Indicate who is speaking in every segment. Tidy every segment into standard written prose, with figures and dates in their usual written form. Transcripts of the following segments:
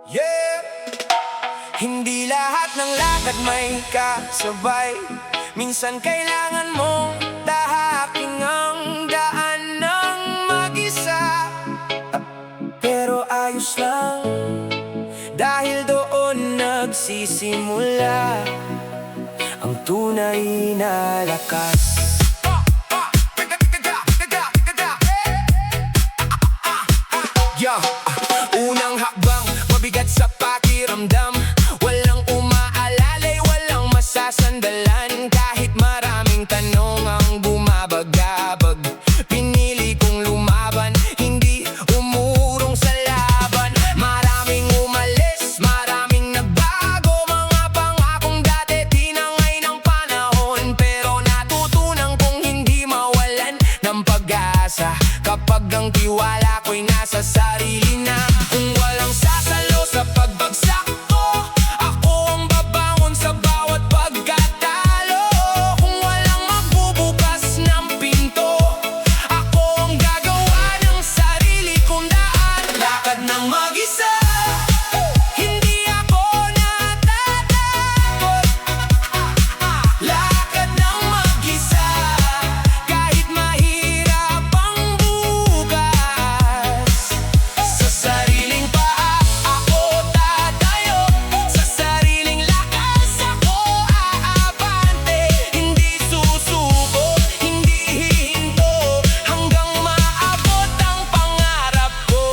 Speaker 1: Yeah! Hindi lahat ng lakad may kasabay. Minsan kailangan mong tahaking ang daan ng mag-isa. Pero ayos lang, dahil doon nagsisimula ang tunay na lakas. Unang hakbang, mabigat sa pakiramdam. Walang umaalalay, walang masasandalan. Kahit maraming tanong ang bumabagabag, pinili kong lumaban, hindi umurong sa laban. Maraming umalis, maraming nagbago. Mga pangakong dati tinangay ng panahon. Pero natutunan kong hindi mawalan ng pag-asa kapag ang tiwala ko'y nasa sarili na. Kung walang sasalo sa pagbagsak ko, ako ang babangon sa bawat pagkatalo. Kung walang magbubukas ng pinto, ako ang gagawa ng sarili kong daan. Lakad ng mag-isa, hindi ako natatakot. Lakad ng mag-isa, kahit mahirap ang bukas. Sa sariling paa ako tatayo, sa sariling lakas ako aabante. Hindi susuko, hindi hihinto, hanggang maabot ang pangarap ko.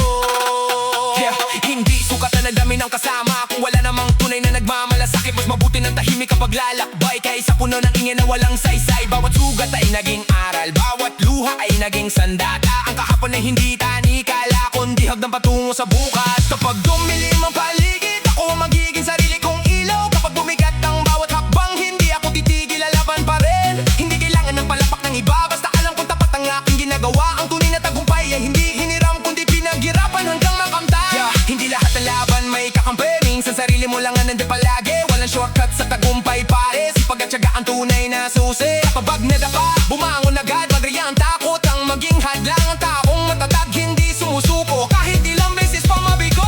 Speaker 1: Hindi sukat na nagdami ng kasama kung wala namang tunay na nagmamalasakit. Mas mabuti ng tahimik kapag lalakbay kaysa puno ng ingay na walang saysay. Bawat sugat ay naging aral, bawat luha ay naging sandata. Ang kahapon ay hindi tanikala, kundi hagdan patungo sa bukas. Kapag dumilim ang paligid, ako ang magiging sarili kong ilaw. Kapag bumigat ang bawat hakbang, hindi ako titigil, lalaban pa rin. Hindi kailangan ng palapak ng iba, basta alam kong tapat ang aking ginagawa. Ang tunay na tagumpay ay hindi hiniram, kundi pinaghirapan hanggang makamtan. Hindi lahat ng laban may kakampi, minsan sarili mo lang ang nandun palagi. Walang shortcut sa tagumpay pare, sipag at tiyaga ang tunay na susi. Kapag nadapa, bumangon agad, magraya ang takot ang maging hadlang. Ang taong matatag, hindi sumusuko kahit ilang beses pa mabigo.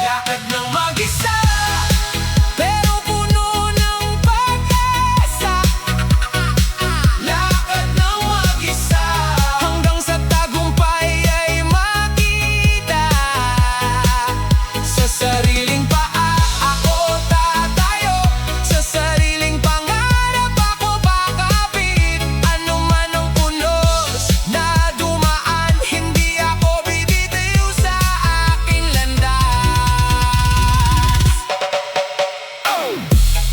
Speaker 1: Lakad ng mag-isa, pero puno ng pag-asa. Lakad ng mag-isa, hanggang sa tagumpay ay makita. Sa sariling paa ako tatayo, sa sariling pangarap ako kakapit. Ano man ang pulos na dumaan, hindi ako bibitiw sa aking landas.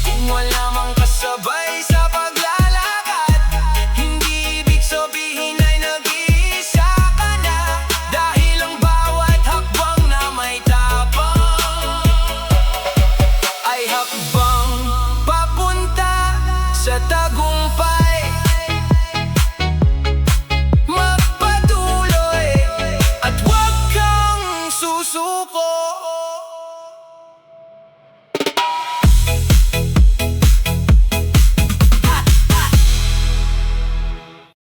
Speaker 1: Kung wala mang kasabay sa paglalakad, hindi ibig sabihin ay nag-iisa ka na. Dahil ang bawat hakbang na may tapang ay hakbang papunta sa tagumpay. Magpatuloy at huwag kang susuko.